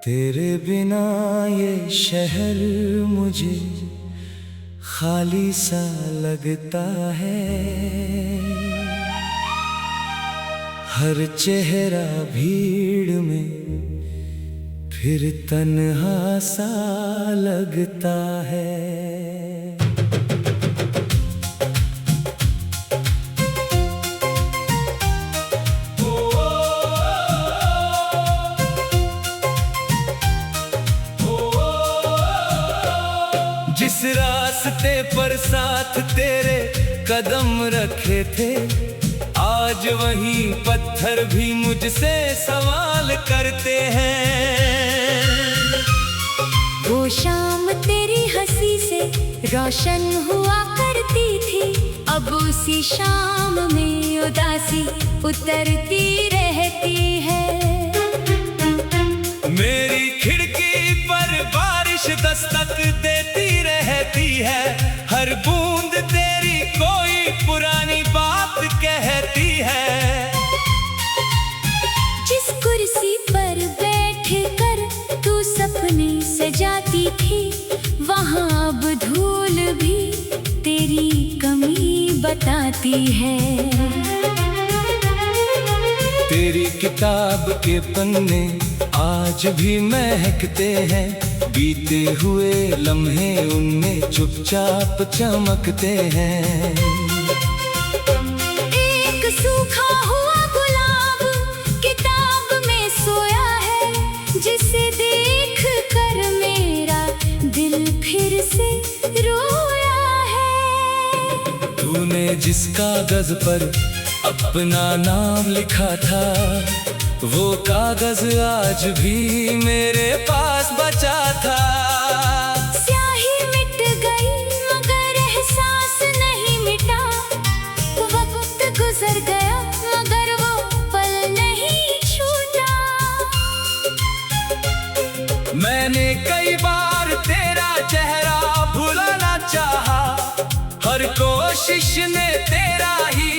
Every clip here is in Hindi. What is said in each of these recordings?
तेरे बिना ये शहर मुझे खाली सा लगता है। हर चेहरा भीड़ में फिर तन्हा सा लगता है। जिस रास्ते पर साथ तेरे कदम रखे थे, आज वही पत्थर भी मुझसे सवाल करते हैं। वो शाम तेरी हंसी से रोशन हुआ करती थी, अब उसी शाम में उदासी उतरती रहती है। मेरी खिड़की पर बारिश दस्तक देती रहती है, हर बूंद तेरी कोई पुरानी बात कहती है। जिस कुर्सी पर बैठकर तू सपने सजाती थी, वहाँ अब धूल भी तेरी कमी बताती है। तेरी किताब के पन्ने आज भी महकते हैं, बीते हुए लम्हे उनमें चुपचाप चमकते हैं। एक सूखा हुआ गुलाब किताब में सोया है, जिसे देख कर मेरा दिल फिर से रोया है। तूने जिस कागज पर अपना नाम लिखा था, वो कागज आज भी मेरे पास बचा था। स्याही मिट गई मगर एहसास नहीं मिटा, वक्त गुजर गया मगर वो पल नहीं छूटा। मैंने कई बार तेरा चेहरा भुलाना चाहा, हर कोशिश ने तेरा ही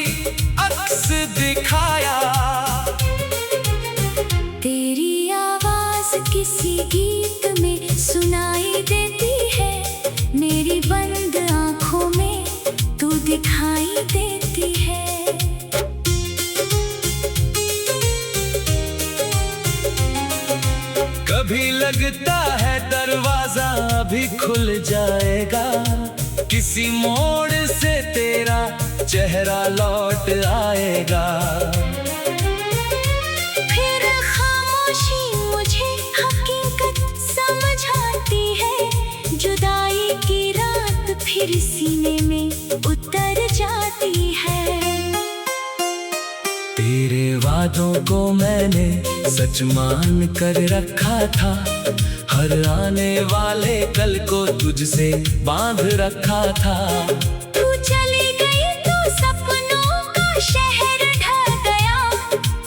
अक्स दिखाया। तेरी आवाज किसी गीत में सुनाई देती है, मेरी बंद आंखों में तू दिखाई देती है। कभी लगता है दरवाजा अभी खुल जाएगा, किसी मोड़ से तेरा चेहरा लौट आएगा। फिर खामोशी मुझे हकीकत समझाती है, जुदाई की रात फिर सीने में उतर जाती है। तेरे वादों को मैंने सच मान कर रखा था, हर आने वाले कल को तुझसे बांध रखा था। तू चली गई तो सपनों का शहर ढह गया,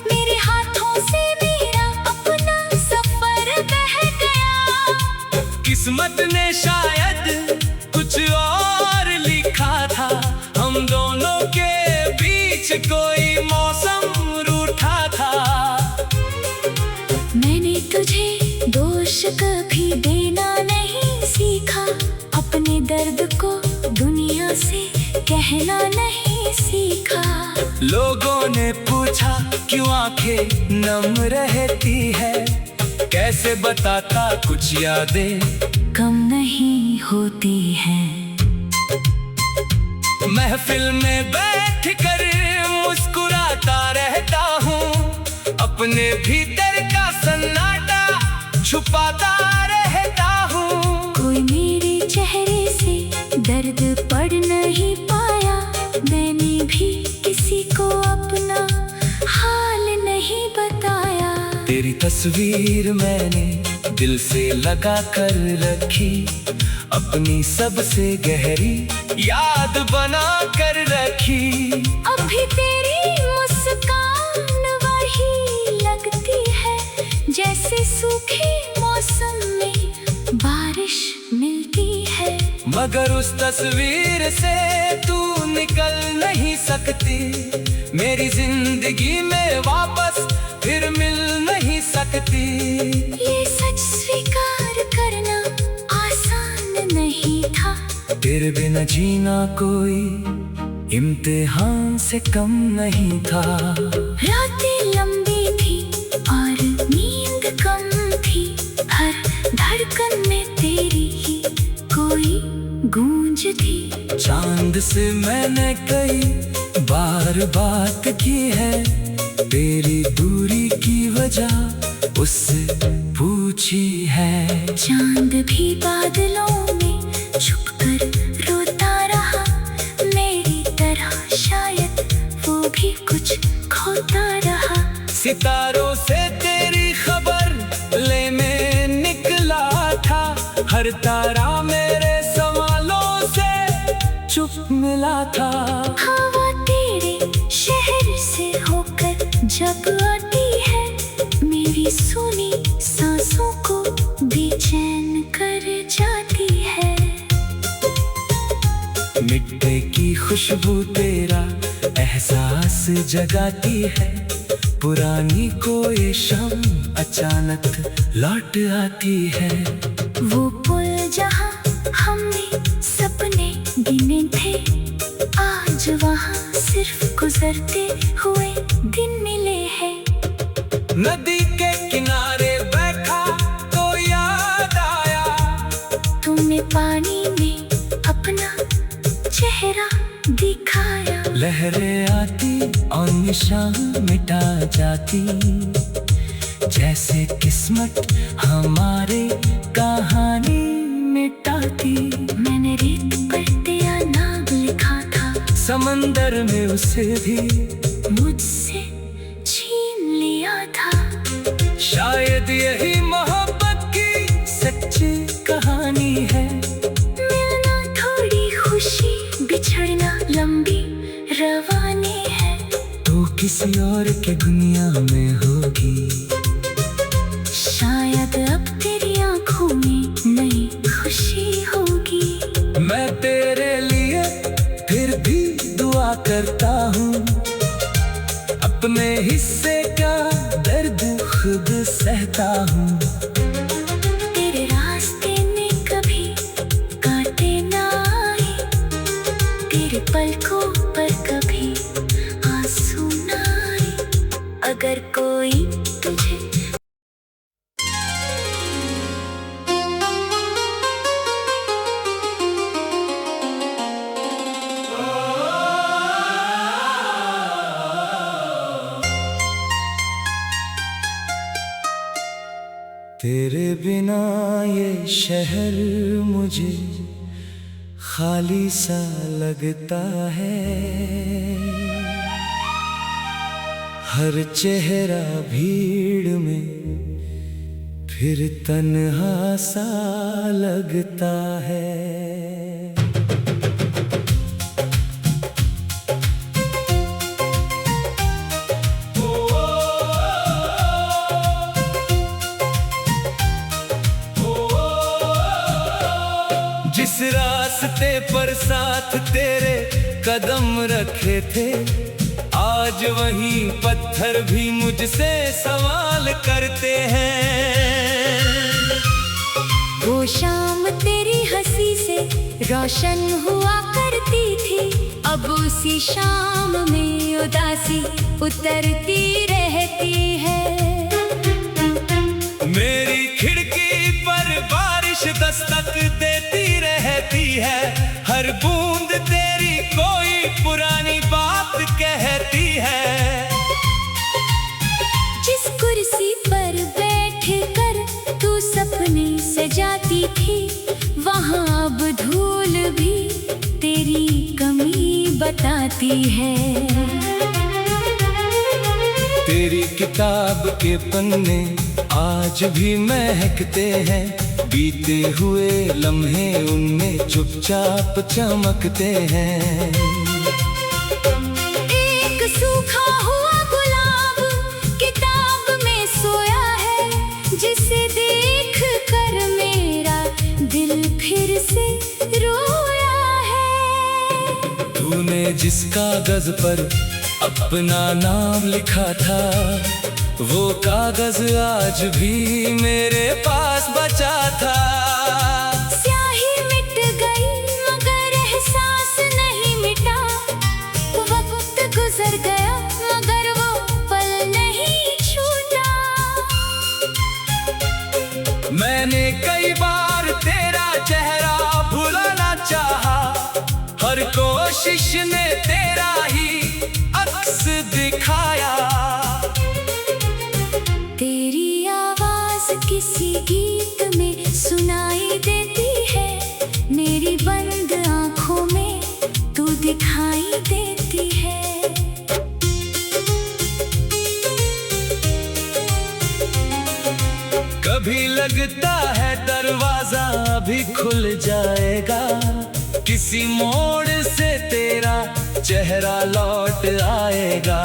मेरे हाथों से मेरा अपना सफर बह गया। किस्मत ने शायद कुछ और लिखा था, हम दोनों के बीच कोई मौसम रूठा था। मैंने तुझे दोष कभी देना नहीं सीखा, अपने दर्द को दुनिया से कहना नहीं सीखा। लोगों ने पूछा क्यों आंखें नम रहती है, कैसे बताता कुछ यादें कम नहीं होती हैं। महफिल में बैठ कर मुस्कुराता रहता हूँ, अपने भीतर का सन्नाटा छुपाता रहता हूँ। कोई मेरे चेहरे से दर्द पढ़ नहीं पाया, मैंने भी किसी को अपना हाल नहीं बताया। तेरी तस्वीर मैंने दिल से लगा कर रखी, अपनी सबसे गहरी याद बना कर रखी। अभी तेरी मुस्कान वही लगती है, जैसे सूखे मौसम में बारिश मिलती है। मगर उस तस्वीर से तू निकल नहीं सकती, मेरी जिंदगी में वापस फिर मिल नहीं सकती। ये सच तेरे बिना जीना कोई इम्तिहान से कम नहीं था। रातें लंबी थी और नींद कम थी, हर धड़कन में तेरी ही कोई गूंज थी। चांद से मैंने कई बार बात की है, तेरी दूरी की वजह उससे पूछी है। चांद भी बादलों में छुपकर रोता रहा, मेरी तरह शायद वो भी कुछ खोता रहा। सितारों से तेरी खबर लेने निकला था, हर तारा मेरे सवालों से चुप मिला था। हवा तेरे शहर से होकर जब आती है, मेरी सुनी सांसों को बेचैन कर जाती है। मिट्टी की खुशबू तेरा एहसास जगाती है, पुरानी कोई शाम अचानक लौट आती है। वो पुल जहाँ हमने सपने गिने थे, आज वहाँ सिर्फ गुजरते हुए दिन मिले हैं। नदी के किनारे बैठा तो याद आया, तुमने पानी में अपना चेहरा दिखाया। लहरें आती और निशान मिटा जाती, जैसे किस्मत हमारे कहानी मिटाती। मैंने रेत पर तेरा नाम लिखा था, समंदर में उसे भी मुझसे छीन लिया था। शायद यही मोहब्बत की सच्ची कहानी है। मिलना थोड़ी खुशी, बिछड़ना लंबी रवानी है। तो किसी और के दुनिया में होगी, शायद अब तेरी आंखों में नई खुशी होगी। मैं तेरे लिए फिर भी दुआ करता हूँ, अपने हिस्से का दर्द खुद सहता हूँ। तेरे रास्ते में कभी कांटे ना आए, तेरे पलकों पर कभी आंसू ना आए। अगर कोई तुझे तेरे बिना ये शहर मुझे खाली सा लगता है, हर चेहरा भीड़ में फिर तन्हा सा लगता है। जिस रास्ते पर साथ तेरे कदम रखे थे, आज वही पत्थर भी मुझसे सवाल करते हैं। वो शाम तेरी हंसी से रोशन हुआ करती थी, अब उसी शाम में उदासी उतरती रहती है। मेरी खिड़की पर बारिश दस्तक देती रहती है, हर बूंद तेरी कोई पुरानी बात कहती है। जिस कुर्सी पर बैठ कर तू सपने सजाती थी, वहाँ अब धूल भी तेरी कमी बताती है। तेरी किताब के पन्ने आज भी महकते हैं, बीते हुए लम्हे उनमें चुपचाप चमकते हैं। एक सूखा हुआ गुलाब किताब में सोया है, जिसे देख कर मेरा दिल फिर से रोया है। तूने जिस कागज पर अपना नाम लिखा था, वो कागज आज भी मेरे पास बचा था। स्याही मिट गई मगर एहसास नहीं मिटा। वक्त गुजर गया मगर वो पल नहीं छूटा। मैंने कई बार तेरा चेहरा भुलाना चाहा, हर कोशिश ने तेरा ही अक्स दिखाया। तेरी आवाज किसी गीत में सुनाई देती है, मेरी बंद आंखों में तू दिखाई देती है। कभी लगता है दरवाजा अभी खुल जाएगा, किसी मोड़ से तेरा चेहरा लौट आएगा।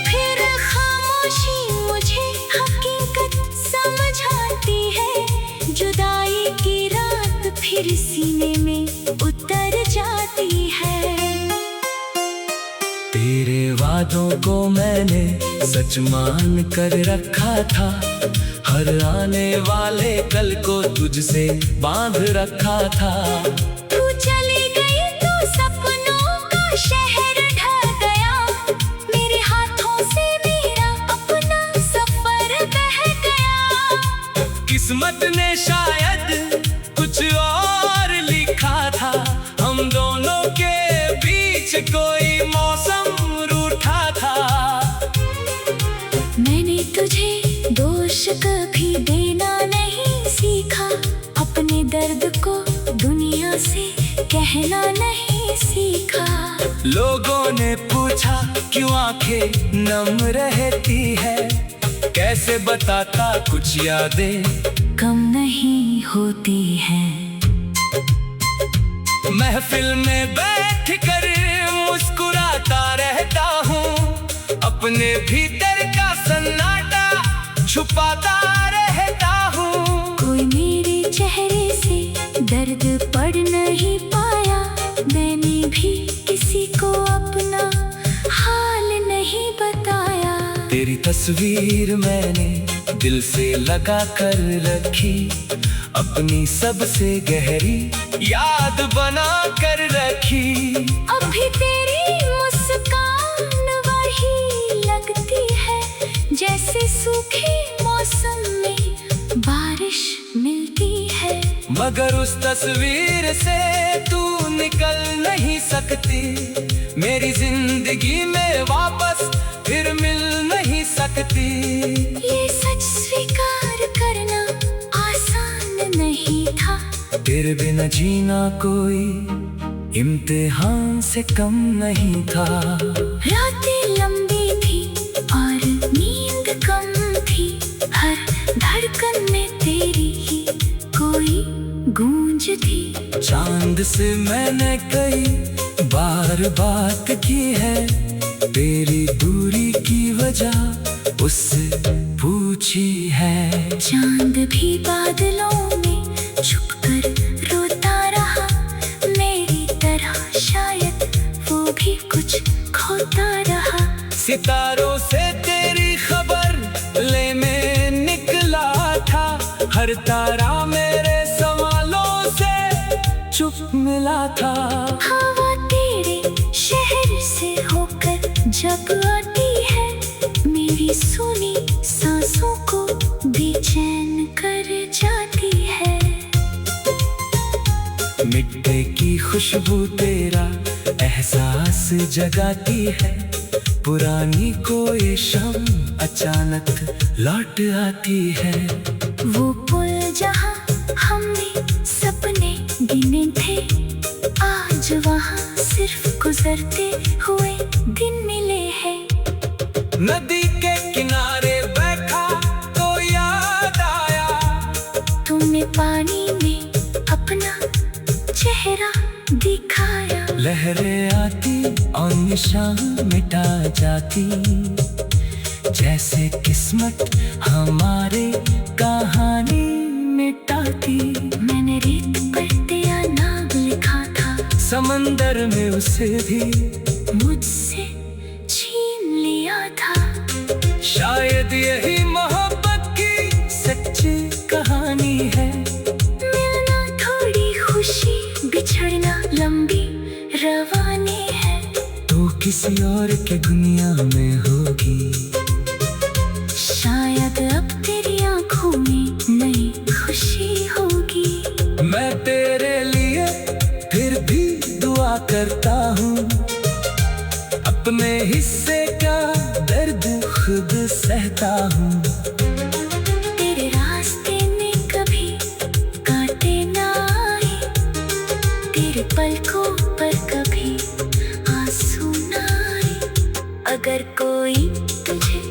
फिर खामोशी मुझे हकीकत समझाती है, जुदाई की रात फिर सीने में उतर जाती है। तेरे वादों को मैंने सच मान कर रखा था, हर आने वाले कल को तुझसे बांध रखा था। तू चली गई तो सपनों का शहर ढह गया, मेरे हाथों से मेरा अपना सफर बह गया। किस्मत ने शायद कुछ और लिखा था, हम दोनों के बीच कोई मौसम रूठा था। मैंने तुझे दोष कभी देना नहीं सीखा, अपने दर्द को दुनिया से कहना नहीं सीखा। लोगों ने पूछा क्यों आंखें नम रहती है, कैसे बताता कुछ यादें कम नहीं होती हैं। महफिल में बैठ कर मुस्कुराता रहता हूँ, अपने भीतर का सन्नाटा छुपाता रहता हूँ। कोई मेरे चेहरे से दर्द पढ़ नहीं पाया, मैंने भी किसी को अपना हाल नहीं बताया। तेरी तस्वीर मैंने दिल से लगा कर रखी, अपनी सबसे गहरी याद बना कर रखी। अभी तेरी मुस्कान वही लगती है, जैसे सूखे मौसम में बारिश मिलती है। मगर उस तस्वीर से तू निकल नहीं सकती, मेरी जिंदगी में वापस फिर मिल नहीं सकती। ये सच स्वीकार करना आसान नहीं था, तेरे बिना जीना कोई इम्तिहान से कम नहीं था। रातें लंबी थी और नींद कम थी, हर धड़कन में तेरी ही कोई गूंज थी। चांद से मैंने कई बार बात की है, तेरी दूरी की वजह उससे पूछी है। चांद भी बादलों में छुपकर रोता रहा, मेरी तरह शायद वो भी कुछ खोता रहा। सितारों से तेरी खबर ले में निकला था, हर तारा मेरे सवालों से चुप मिला था। हवा तेरे शहर से होकर जब आती है, मेरी सुनी सांसों को बेचैन कर जाती है। मिट्टी की खुशबू तेरा एहसास जगाती है, पुरानी कोई शाम अचानक लौट आती है। वो पुल जहाँ हमने सपने गिने थे, आज वहाँ सिर्फ गुजरते हुए दिन मिले हैं। नदी के किनारे बैठा तो याद आया, तुमने पानी में अपना चेहरा दिखाया। लहरें आती और निशान मिटा जाती, जैसे किस्मत हमारे कहानी मिटाती। मैंने रेत पर तेरा नाम लिखा था, समंदर में उसे भी मुझसे छीन लिया था। शायद यही मोहब्बत की सच्ची कहानी है। मिलना थोड़ी खुशी किसी और के दुनिया में होगी। शायद अब तेरी आंखों में नई खुशी होगी। मैं तेरे लिए फिर भी दुआ करता हूँ, अपने हिस्से का दर्द खुद सहता हूँ। तेरे रास्ते में कभी कांटे ना आए, तेरे पलकों पर कभी आंसू ना आए। अगर कोई तुझे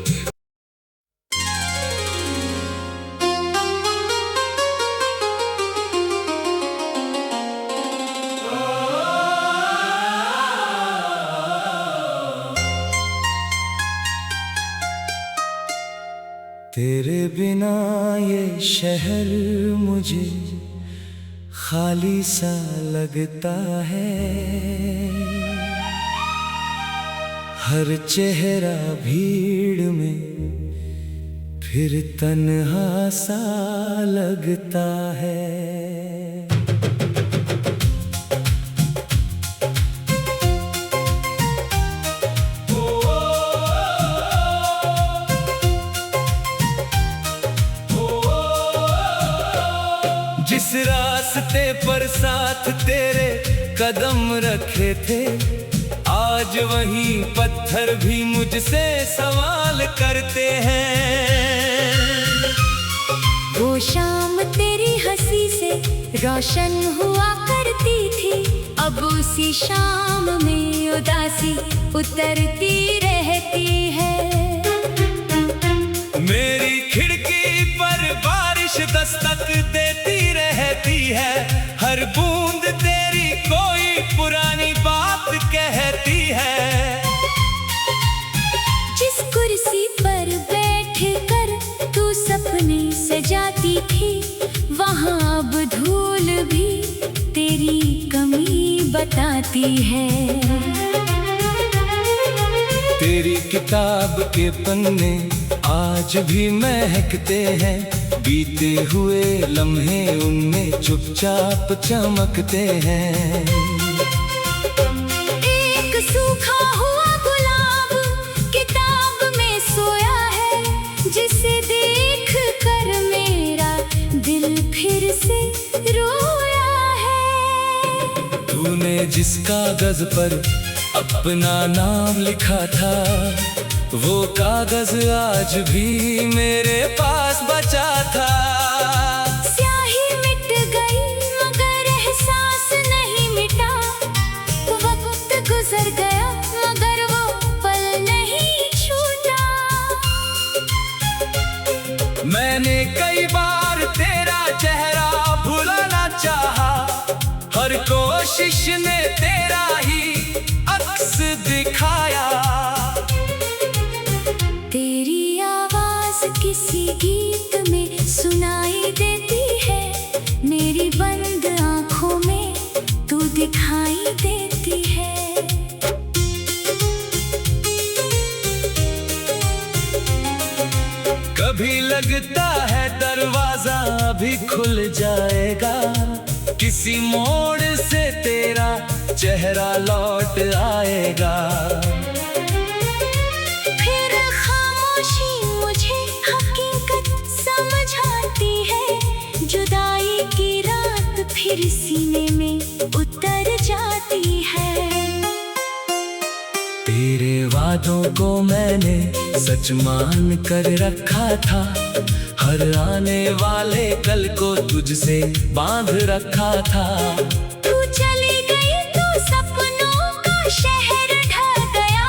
तेरे बिना ये शहर मुझे खाली सा लगता है, हर चेहरा भीड़ में फिर तन्हा सा लगता है। जिस रास्ते पर साथ तेरे कदम रखे थे, आज वही पत्थर भी मुझसे सवाल करते हैं। वो शाम तेरी हंसी से रोशन हुआ करती थी, अब उसी शाम में उदासी उतरती रहती है। मेरी खिड़की पर बारिश दस्तक देती रहती है, हर बूंद तेरी कोई पुरानी बात कहती है। जिस कुर्सी पर बैठ कर तू सपने सजाती थी, वहाँ अब धूल भी तेरी कमी बताती है। तेरी किताब के पन्ने आज भी महकते हैं, बीते हुए लम्हे उनमें चुपचाप चमकते हैं। एक सूखा हुआ गुलाब किताब में सोया है, जिसे देख कर मेरा दिल फिर से रोया है। तूने जिस कागज पर अपना नाम लिखा था, वो कागज आज भी मेरे पास बचा था। स्याही मिट गई मगर एहसास नहीं मिटा, वक्त गुजर गया मगर वो पल नहीं छूटा। मैंने कई बार तेरा चेहरा भुलाना चाहा, हर कोशिश ने तेरा ही अक्स दिखाया। तेरी आवाज किसी गीत में सुनाई देती है, मेरी बंद आंखों में तू दिखाई देती है। कभी लगता है दरवाजा अभी खुल जाएगा, किसी मोड़ से तेरा चेहरा लौट आएगा। फिर खामोशी मुझे हकीकत समझाती है, जुदाई की रात फिर सीने में उतर जाती है। तेरे वादों को मैंने सच मान कर रखा था, हर आने वाले कल को तुझसे बांध रखा था। तू चली गई तो सपनों का शहर ढह गया,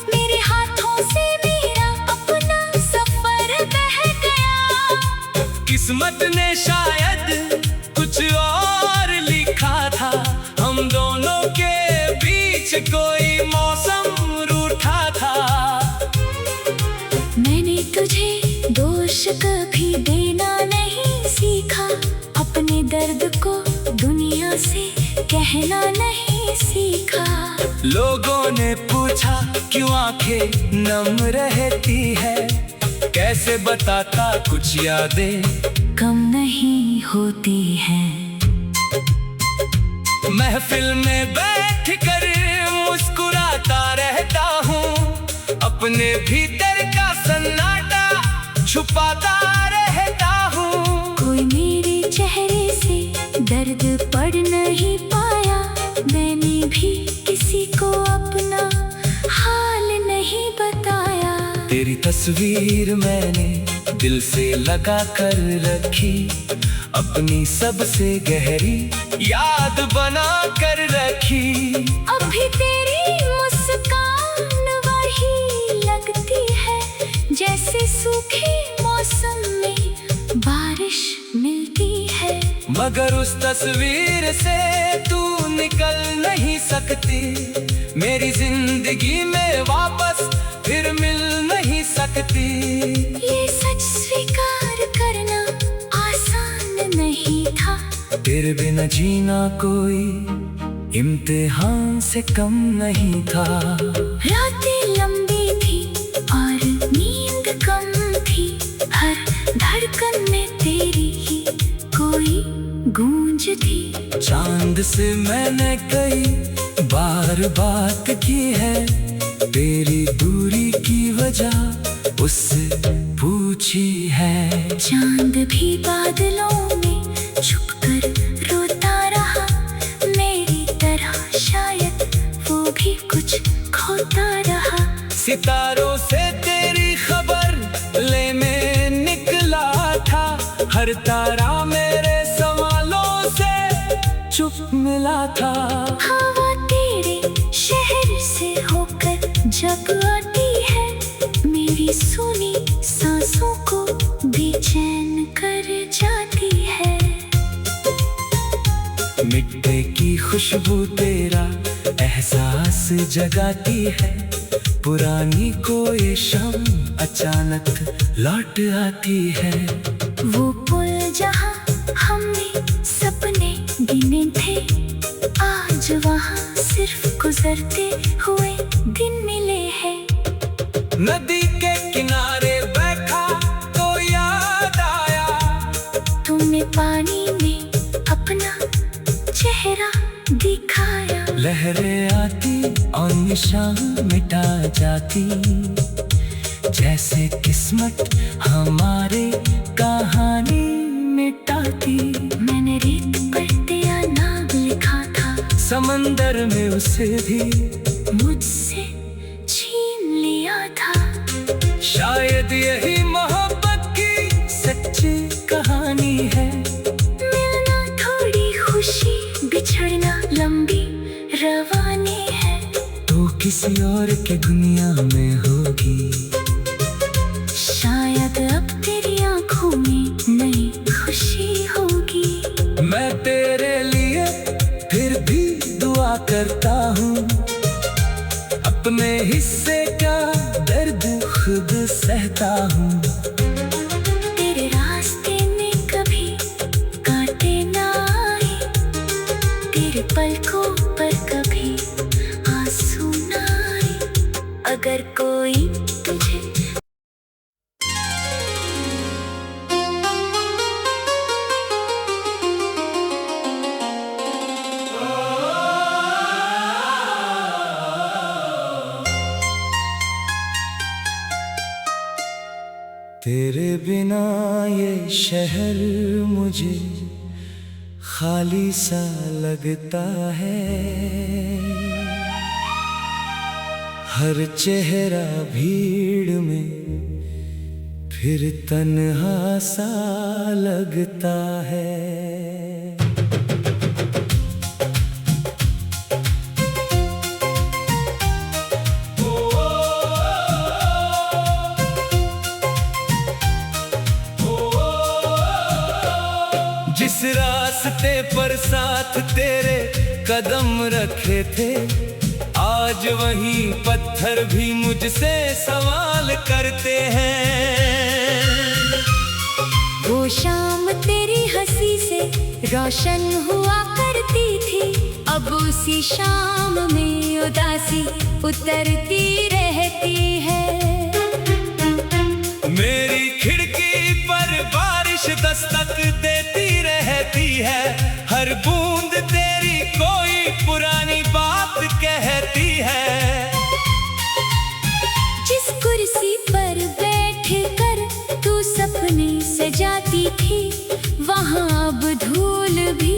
मेरे हाथों से मेरा अपना सफर बह गया। किस्मत ने शायद कुछ और लिखा था, हम दोनों के बीच कोई मौसम रूठा था। मैंने तुझे दोष कभी देना नहीं सीखा, अपने दर्द को दुनिया से कहना नहीं सीखा। लोगों ने पूछा क्यों आंखें नम रहती है, कैसे बताता कुछ यादें कम नहीं होती हैं। महफिल में बैठ कर मुस्कुरा गाता रहता हूँ, अपने भीतर का सन्नाटा छुपाता रहता हूँ। कोई मेरे चेहरे से दर्द पढ़ नहीं पाया, मैंने भी किसी को अपना हाल नहीं बताया। तेरी तस्वीर मैंने दिल से लगा कर रखी, अपनी सबसे गहरी याद बना कर रखी। अभी तेरी मुस्कान वही लगती है, जैसे सूखे मौसम में बारिश मिलती है। मगर उस तस्वीर से तू निकल नहीं सकती, मेरी जिंदगी में वापस फिर मिल नहीं सकती। ये सच स्वीकार करना आसान नहीं था, तेरे बिना जीना कोई इम्तिहान से कम नहीं था। रातें लंबी थी और नींद कम थी, हर धड़कन में तेरी ही कोई गूंज थी। चांद से मैंने कई बार बात की है, तेरी दूरी की वजह उससे पूछी है। चांद भी बादलों में छुपकर रोता रहा, मेरी तरह शायद वो भी कुछ खोता रहा। सितारों से तेरी खबर लेने निकला था, हर तारा मेरे सवालों से चुप मिला था। हवा तेरे शहर से होकर जब आती है, मेरी सुनी सांसों को बेचैन कर जाती है। मिट्टी की खुशबू तेरा एहसास जगाती है, पुरानी कोई शाम अचानक लौट आती है। वो पुल जहाँ हमने सपने गिने थे, आज वहाँ सिर्फ गुजरते हुए दिन मिले हैं। नदी के किनारे बैठा तो याद आया, तुमने पानी में अपना चेहरा दिखाया। लहरें आती और निशान मिटा जाती, जैसे किस्मत हमारे कहानी मिटाती। मैंने रेत पर तेरा नाम लिखा था, समंदर में उसे भी मुझसे छीन लिया था। शायद यही मोहब्बत की सच्ची कहानी है। मिलना थोड़ी खुशी, बिछड़ना लंबी रवानी है। तो किसी और की दुनिया में होगी, शायद अब तेरी आंखों में नई खुशी होगी। मैं तेरे लिए फिर भी दुआ करता हूँ, अपने हिस्से का दर्द खुद सहता हूँ। तेरे रास्ते में कभी कांटे ना आए, तेरे पलकों पर कभी आंसू ना आए। अगर कोई तुझे तेरे बिना ये शहर मुझे खाली सा लगता है, हर चेहरा भीड़ में फिर तन्हा सा लगता है। जिस रास्ते पर साथ तेरे कदम रखे थे, आज वही पत्थर भी मुझसे सवाल करते हैं। वो शाम तेरी हंसी से रोशन हुआ करती थी, अब उसी शाम में उदासी उतरती रहती है। मेरी खिड़की पर बारिश दस्तक देती रहती है, हर बूंद तेरी कोई पुरानी बात कहती है। सपने सजाती थी, वहाँ अब धूल भी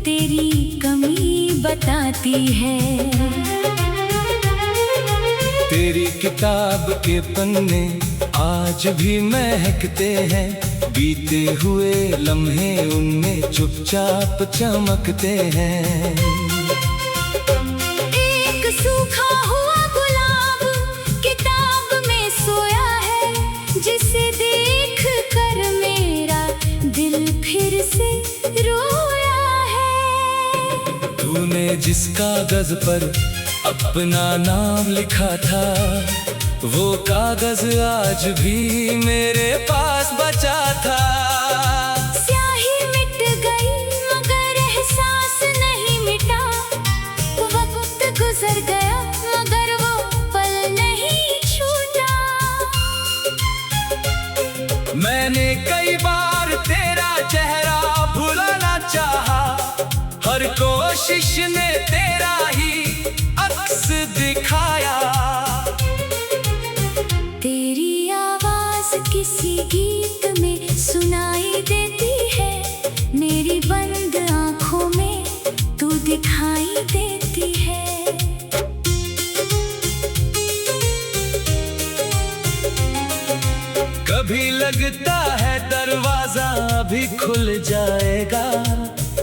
तेरी कमी बताती है। तेरी किताब के पन्ने आज भी महकते हैं, बीते हुए लम्हे उनमें चुपचाप चमकते हैं। एक सूखा हुआ गुलाब किताब में सोया है, जिसे देख कर मेरा दिल फिर से रोया है। तूने जिस कागज पर अपना नाम लिखा था, वो कागज आज भी मेरे पास बचा था। स्याही मिट गई मगर एहसास नहीं मिटा, वक्त गुजर गया मगर वो पल नहीं छूटा। मैंने कई बार तेरा चेहरा भुलाना चाहा, हर कोशिश ने तेरा ही अक्स दिखाया। तेरी आवाज किसी गीत में सुनाई देती है, मेरी बंद आंखों में तू दिखाई देती है। कभी लगता है दरवाजा भी खुल जाएगा,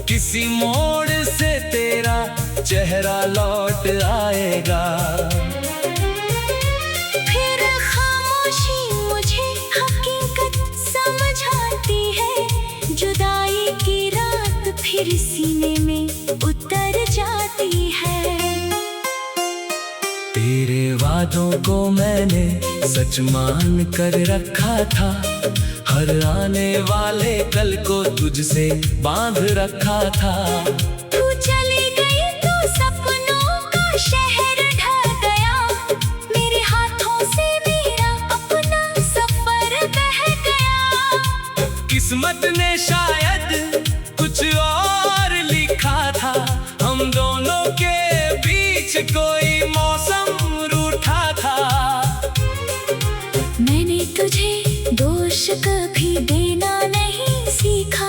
किसी मोड़ से तेरा चेहरा लौट आएगा। फिर खामोशी मुझे हकीकत समझाती है, जुदाई की रात फिर सीने में उतर जाती है। तेरे वादों को मैंने सच मान कर रखा था, हर आने वाले कल को तुझसे बांध रखा था। तू चली गई तो सपनों का शहर ढह गया, मेरे हाथों से मेरा अपना सफर बह गया। किस्मत ने शायद कुछ और लिखा था, हम दोनों के बीच कोई मौसम रूठा था। मैंने तुझे दोष कभी देना नहीं सीखा,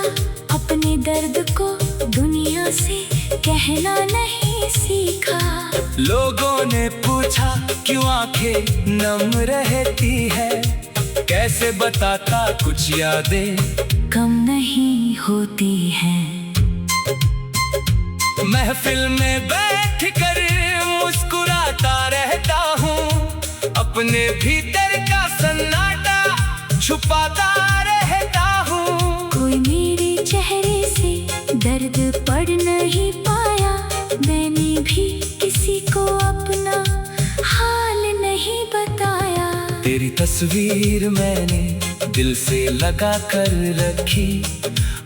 अपने दर्द को दुनिया से कहना नहीं सीखा। लोगों ने पूछा क्यों आंखें नम रहती है, कैसे बताता कुछ यादें कम नहीं होती हैं। महफिल में बैठ कर मुस्कुराता रहता हूँ, अपने भीतर का सन्नाटा छुपाता रहता हूँ। कोई मेरे चेहरे से दर्द पढ़ नहीं पाया, मैंने भी किसी को अपना हाल नहीं बताया। तेरी तस्वीर मैंने दिल से लगा कर रखी,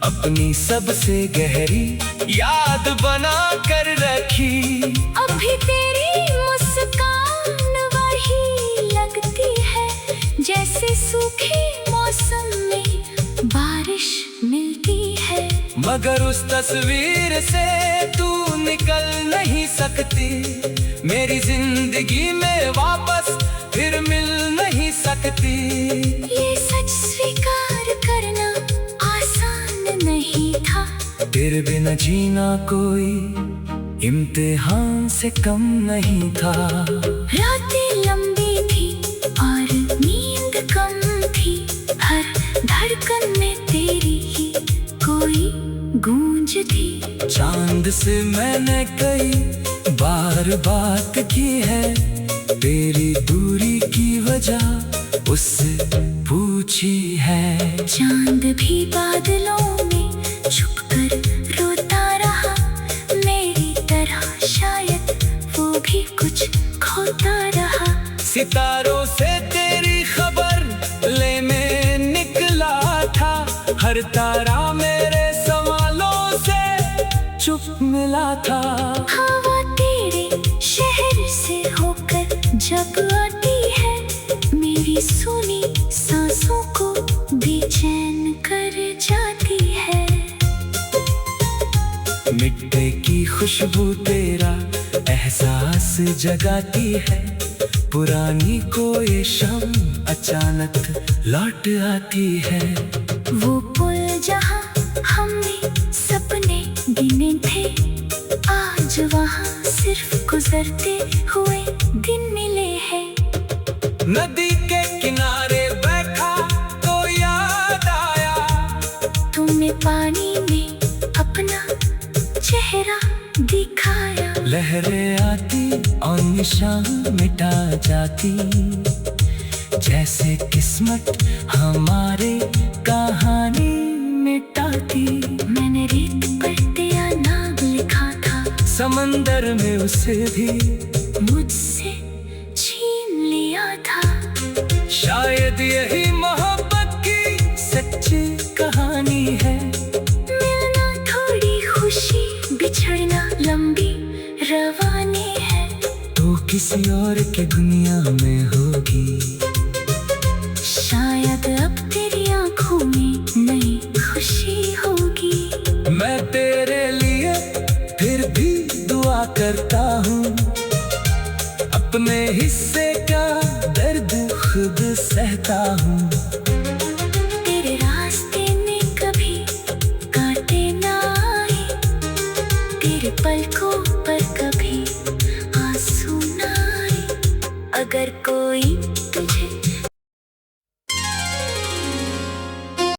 अपनी सबसे गहरी याद बना कर रखी। अभी तेरी मुस्कान वही लगती है, जैसे सूखे मौसम में बारिश मिलती है। मगर उस तस्वीर से तू निकल नहीं सकती, मेरी जिंदगी में वापस फिर मिल नहीं सकती। ये सच स्वीकार करना आसान नहीं था, तेरे बिना जीना कोई इम्तिहान से कम नहीं था। रातें लंबी थी और नींद कम थी, हर धड़कन में तेरी ही कोई गूंज थी। चांद से मैंने कई बार बात की है, तेरी दूरी की वजह उससे पूछी है। चांद भी बादलों में छुपकर रोता रहा, मेरी तरह शायद वो भी कुछ खोता रहा। सितारों से तेरी खबर लेने निकला था, हर तारा मेरे सवालों से चुप मिला था। हवा तेरे शहर से होकर जब आती है, मेरी सुनी सांसों को बेचैन कर जाती है। मिट्टी की खुशबू तेरा एहसास जगाती है, पुरानी कोई शाम अचानक लौट आती है। वो पुल जहाँ हमने सपने गिने थे, आज वहाँ सिर्फ गुजरते हुए दिन मिले हैं। नदी के किनारे बैठा तो याद आया, तुमने पानी में अपना चेहरा दिखाया। लहरें आती और निशान मिटा जाती, जैसे किस्मत हमारे कहानी मिटाती। मैंने रेत पर तेरा नाम लिखा था, समंदर में उसे भी मुझसे छीन लिया था। शायद यही मोहब्बत की सच्ची कहानी है। मिलना थोड़ी खुशी, बिछड़ना लंबी रवानी है। तो किसी और के दुनिया में होगी, शायद अब तेरी आंखों में नई खुशी होगी। मैं तेरे लिए फिर भी दुआ करता हूँ, अपने हिस्से